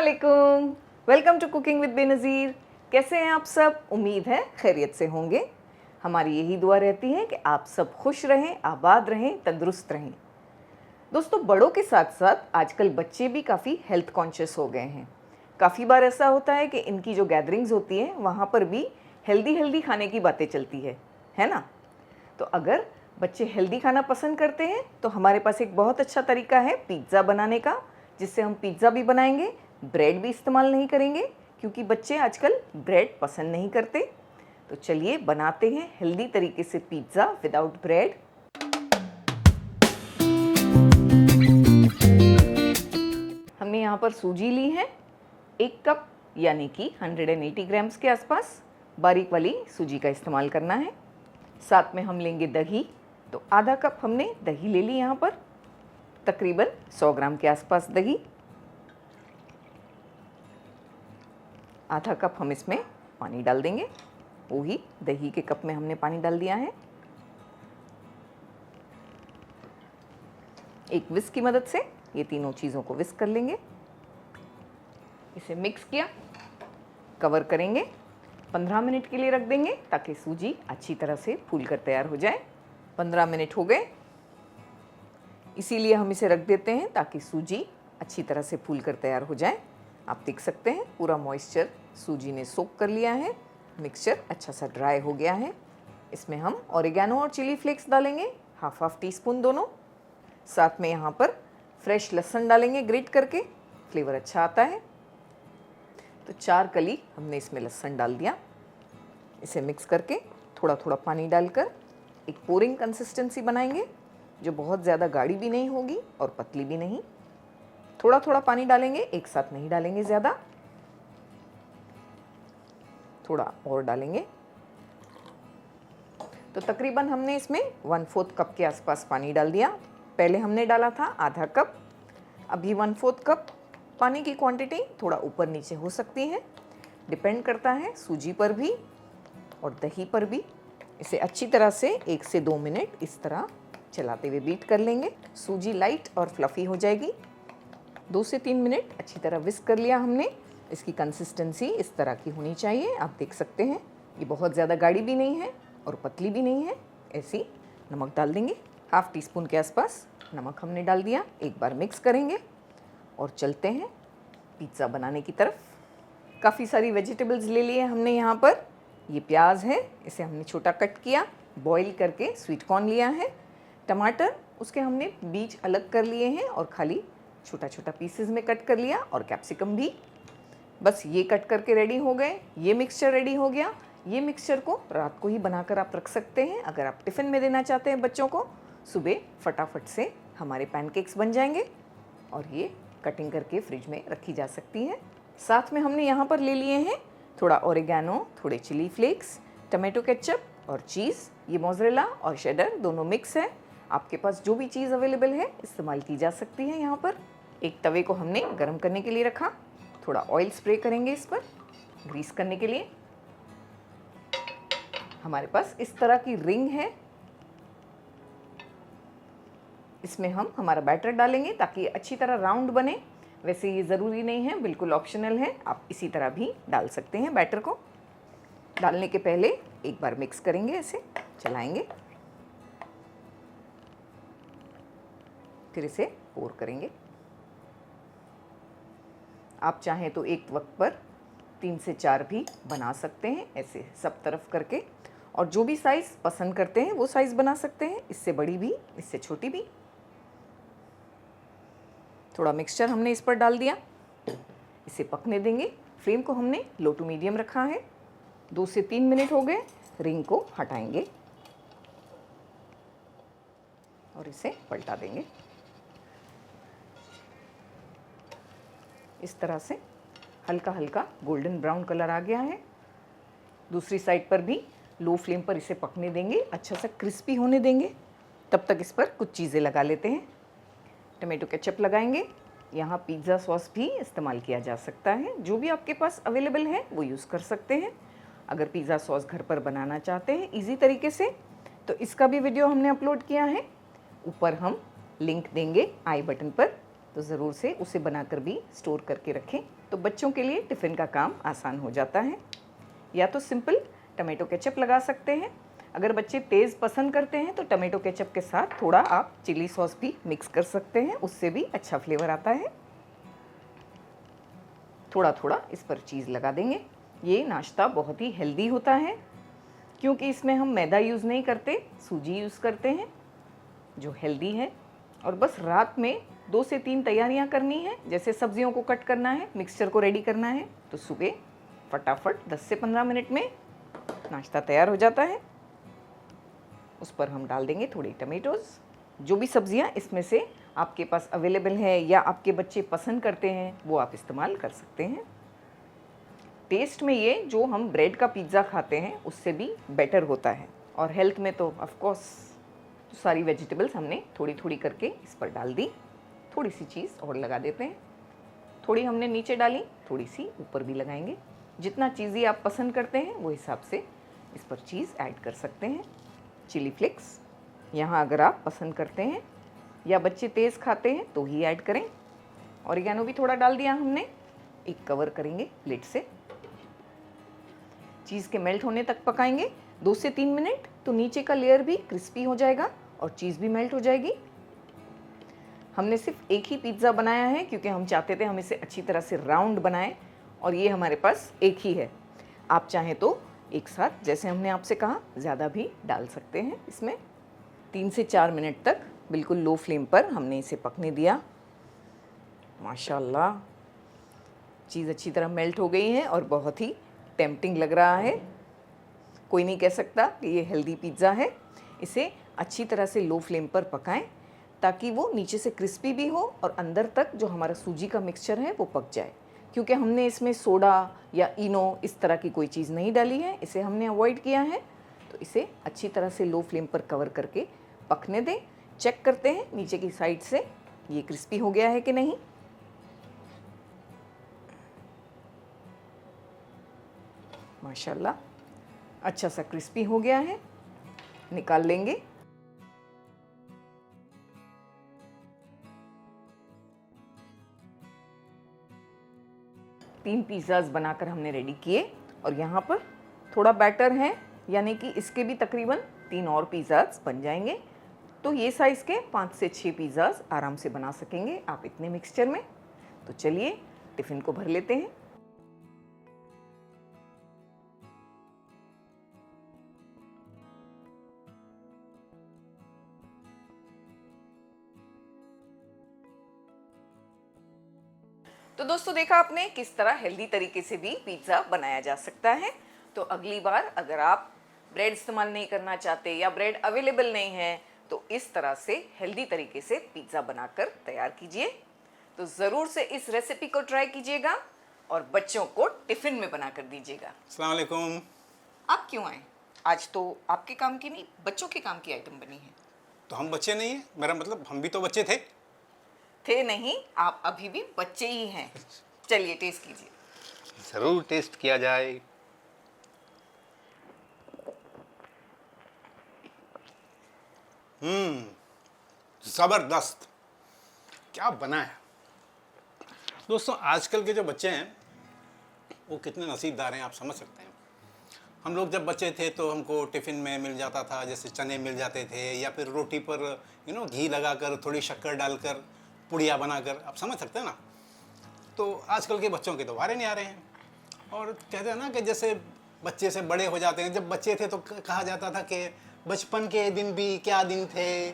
अस्सलामुअलैकुम, welcome to cooking with Benazir. कैसे हैं आप सब? उम्मीद है खैरियत से होंगे। हमारी यही दुआ रहती है कि आप सब खुश रहें, आबाद रहें, तंदुरुस्त रहें। दोस्तों, बड़ों के साथ साथ आजकल बच्चे भी काफ़ी हेल्थ कॉन्शियस हो गए हैं। काफ़ी बार ऐसा होता है कि इनकी जो गैदरिंग्स होती हैं वहाँ पर भी हेल्दी खाने की बातें चलती है ना? तो अगर बच्चे हेल्दी खाना पसंद करते हैं तो हमारे पास एक बहुत अच्छा तरीका है पिज़्ज़ा बनाने का, जिससे हम पिज़्ज़ा भी बनाएंगे, ब्रेड भी इस्तेमाल नहीं करेंगे, क्योंकि बच्चे आजकल ब्रेड पसंद नहीं करते। तो चलिए बनाते हैं हेल्दी तरीके से पिज़्ज़ा विदाउट ब्रेड। हमने यहाँ पर सूजी ली है 1 कप, यानी कि 180 ग्राम्स के आसपास। बारीक वाली सूजी का इस्तेमाल करना है। साथ में हम लेंगे दही, तो आधा कप हमने दही ले ली यहाँ पर, तकरीबन 100 ग्राम के आसपास दही। आधा कप हम इसमें पानी डाल देंगे, वही दही के कप में हमने पानी डाल दिया है। एक विस्क की मदद से ये तीनों चीज़ों को विस्क कर लेंगे। इसे मिक्स किया, कवर करेंगे, 15 मिनट के लिए रख देंगे ताकि सूजी अच्छी तरह से फूल कर तैयार हो जाए। 15 मिनट हो गए, इसीलिए हम इसे रख देते हैं ताकि सूजी अच्छी तरह से फूल कर तैयार हो जाए। आप देख सकते हैं पूरा मॉइस्चर सूजी ने सोक कर लिया है, मिक्सचर अच्छा सा ड्राई हो गया है। इसमें हम ऑरिगेनो और चिली फ्लेक्स डालेंगे, हाफ टी स्पून दोनों। साथ में यहाँ पर फ्रेश लहसुन डालेंगे ग्रेट करके, फ्लेवर अच्छा आता है। तो 4 कली हमने इसमें लहसुन डाल दिया। इसे मिक्स करके थोड़ा थोड़ा पानी डालकर एक पोरिंग कंसिस्टेंसी बनाएंगे, जो बहुत ज़्यादा गाढ़ी भी नहीं होगी और पतली भी नहीं। थोड़ा थोड़ा पानी डालेंगे, एक साथ नहीं डालेंगे ज़्यादा, थोड़ा और डालेंगे। तो तकरीबन हमने इसमें 1/4 कप के आसपास पानी डाल दिया। पहले हमने डाला था आधा कप, अभी 1/4 कप। पानी की क्वांटिटी थोड़ा ऊपर नीचे हो सकती है, डिपेंड करता है सूजी पर भी और दही पर भी। इसे अच्छी तरह से 1 से 2 मिनट इस तरह चलाते हुए बीट कर लेंगे। सूजी लाइट और फ्लफ़ी हो जाएगी। 2 से 3 मिनट अच्छी तरह विस्क कर लिया हमने। इसकी कंसिस्टेंसी इस तरह की होनी चाहिए, आप देख सकते हैं। ये बहुत ज़्यादा गाढ़ी भी नहीं है और पतली भी नहीं है। ऐसी नमक डाल देंगे, हाफ टी स्पून के आसपास नमक हमने डाल दिया। एक बार मिक्स करेंगे और चलते हैं पिज़्ज़ा बनाने की तरफ। काफ़ी सारी वेजिटेबल्स ले लिए हमने यहाँ पर। ये प्याज है, इसे हमने छोटा कट किया, बॉईल करके स्वीट कॉर्न लिया है। टमाटर, उसके हमने बीज अलग कर लिए हैं और खाली छोटा छोटा पीसेस में कट कर लिया, और कैप्सिकम भी। बस ये कट करके रेडी हो गए। ये मिक्सचर रेडी हो गया। ये मिक्सचर को रात को ही बनाकर आप रख सकते हैं। अगर आप टिफ़िन में देना चाहते हैं बच्चों को, सुबह फटाफट से हमारे पैनकेक्स बन जाएंगे और ये कटिंग करके फ्रिज में रखी जा सकती है। साथ में हमने यहाँ पर ले लिए हैं थोड़ा ओरिगेनो, थोड़े चिली फ्लेक्स, टमाटो केचप और चीज़। ये मोज़रेला और शेडर दोनों मिक्स है। आपके पास जो भी चीज़ अवेलेबल है इस्तेमाल की जा सकती है। यहाँ पर एक तवे को हमने गर्म करने के लिए रखा, थोड़ा ऑयल स्प्रे करेंगे इस पर ग्रीस करने के लिए। हमारे पास इस तरह की रिंग है, इसमें हम हमारा बैटर डालेंगे ताकि अच्छी तरह राउंड बने। वैसे ये ज़रूरी नहीं है, बिल्कुल ऑप्शनल है, आप इसी तरह भी डाल सकते हैं। बैटर को डालने के पहले एक बार मिक्स करेंगे, ऐसे चलाएंगे, फिर इसे पोर करेंगे। आप चाहें तो एक वक्त पर 3 से 4 भी बना सकते हैं, ऐसे सब तरफ करके। और जो भी साइज़ पसंद करते हैं वो साइज़ बना सकते हैं, इससे बड़ी भी, इससे छोटी भी। थोड़ा मिक्सचर हमने इस पर डाल दिया, इसे पकने देंगे। फ्लेम को हमने लो टू मीडियम रखा है। 2 से 3 मिनट हो गए। रिंग को हटाएंगे और इसे पलटा देंगे। इस तरह से हल्का हल्का गोल्डन ब्राउन कलर आ गया है। दूसरी साइड पर भी लो फ्लेम पर इसे पकने देंगे, अच्छा सा क्रिस्पी होने देंगे। तब तक इस पर कुछ चीज़ें लगा लेते हैं। टमाटो केचप लगाएंगे। यहाँ पिज़्ज़ा सॉस भी इस्तेमाल किया जा सकता है, जो भी आपके पास अवेलेबल है वो यूज़ कर सकते हैं। अगर पिज़्ज़ा सॉस घर पर बनाना चाहते हैं इजी तरीके से, तो इसका भी वीडियो हमने अपलोड किया है। ऊपर हम लिंक देंगे आई बटन पर, तो ज़रूर से उसे बनाकर भी स्टोर करके रखें, तो बच्चों के लिए टिफ़िन का काम आसान हो जाता है। या तो सिंपल टमाटो केचप लगा सकते हैं, अगर बच्चे तेज़ पसंद करते हैं तो टमाटो केचप के साथ थोड़ा आप चिली सॉस भी मिक्स कर सकते हैं, उससे भी अच्छा फ्लेवर आता है। थोड़ा थोड़ा इस पर चीज़ लगा देंगे। ये नाश्ता बहुत ही हेल्दी होता है, क्योंकि इसमें हम मैदा यूज़ नहीं करते, सूजी यूज़ करते हैं जो हेल्दी है। और बस रात में 2 से 3 तैयारियां करनी है, जैसे सब्जियों को कट करना है, मिक्सचर को रेडी करना है, तो सुबह फटाफट 10 से 15 मिनट में नाश्ता तैयार हो जाता है। उस पर हम डाल देंगे थोड़े टमेटोज़। जो भी सब्जियां इसमें से आपके पास अवेलेबल है या आपके बच्चे पसंद करते हैं वो आप इस्तेमाल कर सकते हैं। टेस्ट में ये जो हम ब्रेड का पिज़्ज़ा खाते हैं उससे भी बेटर होता है, और हेल्थ में तो ऑफ कोर्स। तो सारी वेजिटेबल्स हमने थोड़ी थोड़ी करके इस पर डाल दी। थोड़ी सी चीज़ और लगा देते हैं, थोड़ी हमने नीचे डाली, थोड़ी सी ऊपर भी लगाएंगे। जितना चीज़ी आप पसंद करते हैं वो हिसाब से इस पर चीज़ ऐड कर सकते हैं। चिली फ्लेक्स यहाँ अगर आप पसंद करते हैं या बच्चे तेज़ खाते हैं तो ही ऐड करें। ऑरिगेनो भी थोड़ा डाल दिया हमने। एक कवर करेंगे लिड से, चीज़ के मेल्ट होने तक पकाएंगे 2 से 3 मिनट, तो नीचे का लेयर भी क्रिस्पी हो जाएगा और चीज़ भी मेल्ट हो जाएगी। हमने सिर्फ एक ही पिज़्ज़ा बनाया है क्योंकि हम चाहते थे हम इसे अच्छी तरह से राउंड बनाएं, और ये हमारे पास एक ही है। आप चाहें तो एक साथ, जैसे हमने आपसे कहा, ज़्यादा भी डाल सकते हैं इसमें। 3 से 4 मिनट तक बिल्कुल लो फ्लेम पर हमने इसे पकने दिया। माशाल्लाह चीज़ अच्छी तरह मेल्ट हो गई है और बहुत ही टेम्पटिंग लग रहा है। कोई नहीं कह सकता कि ये हेल्दी पिज़्ज़ा है। इसे अच्छी तरह से लो फ्लेम पर पकाएं ताकि वो नीचे से क्रिस्पी भी हो और अंदर तक जो हमारा सूजी का मिक्सचर है वो पक जाए, क्योंकि हमने इसमें सोडा या इनो इस तरह की कोई चीज़ नहीं डाली है, इसे हमने अवॉइड किया है। तो इसे अच्छी तरह से लो फ्लेम पर कवर करके पकने दें। चेक करते हैं नीचे की साइड से ये क्रिस्पी हो गया है कि नहीं। माशाल्लाह अच्छा सा क्रिस्पी हो गया है, निकाल लेंगे। तीन पिज़्ज़ाज़ बनाकर हमने रेडी किए और यहाँ पर थोड़ा बैटर है, यानी कि इसके भी तकरीबन 3 और पिज़्ज़ाज़ बन जाएंगे। तो ये साइज़ के 5 से 6 पिज़्ज़ाज़ आराम से बना सकेंगे आप इतने मिक्सचर में। तो चलिए टिफ़िन को भर लेते हैं। तो दोस्तों देखा आपने किस तरह हेल्दी तरीके से भी पिज़्ज़ा बनाया जा सकता है। तो अगली बार अगर आप ब्रेड इस्तेमाल नहीं करना चाहते या ब्रेड अवेलेबल नहीं है तो इस तरह से हेल्दी तरीके से पिज़्ज़ा बनाकर तैयार कीजिए। तो ज़रूर से इस रेसिपी को ट्राई कीजिएगा और बच्चों को टिफ़िन में बनाकर दीजिएगा। अस्सलाम वालेकुम। आप क्यों आए? आज तो आपके काम की नहीं, बच्चों के काम की आइटम बनी है। तो हम बच्चे नहीं हैं? मेरा मतलब हम भी तो बच्चे थे नहीं, आप अभी भी बच्चे ही हैं। चलिए टेस्ट कीजिए। ज़रूर टेस्ट किया जाए। ज़बरदस्त, क्या बना है। दोस्तों आजकल के जो बच्चे हैं वो कितने नसीबदार हैं आप समझ सकते हैं। हम लोग जब बच्चे थे तो हमको टिफ़िन में मिल जाता था, जैसे चने मिल जाते थे या फिर रोटी पर घी लगाकर थोड़ी शक्कर डालकर पुड़िया बनाकर, आप समझ सकते हैं ना। तो आजकल के बच्चों के तो वारे नहीं आ रहे हैं। और कहते हैं ना कि जैसे बच्चे से बड़े हो जाते हैं। जब बच्चे थे तो कहा जाता था कि बचपन के दिन भी क्या दिन थे,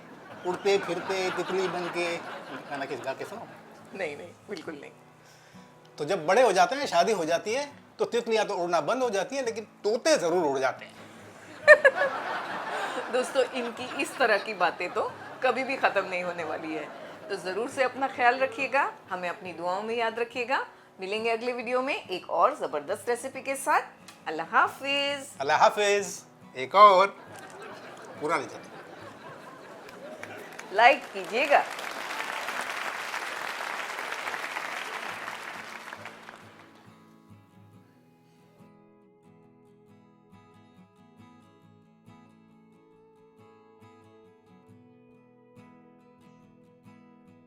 उड़ते फिरते तितली बन के। गाना किस गा के सुनो? नहीं, बिल्कुल नहीं। तो जब बड़े हो जाते हैं, शादी हो जाती है, तो तितलियां तो उड़ना बंद हो जाती है, लेकिन तोते ज़रूर उड़ जाते हैं। दोस्तों इनकी इस तरह की बातें तो कभी भी ख़त्म नहीं होने वाली है। तो ज़रूर से अपना ख्याल रखिएगा, हमें अपनी दुआओं में याद रखिएगा। मिलेंगे अगले वीडियो में एक और ज़बरदस्त रेसिपी के साथ। अल्लाह हाफिज़। अल्लाह हाफिज़। एक और पूरा नहीं चलता। लाइक कीजिएगा।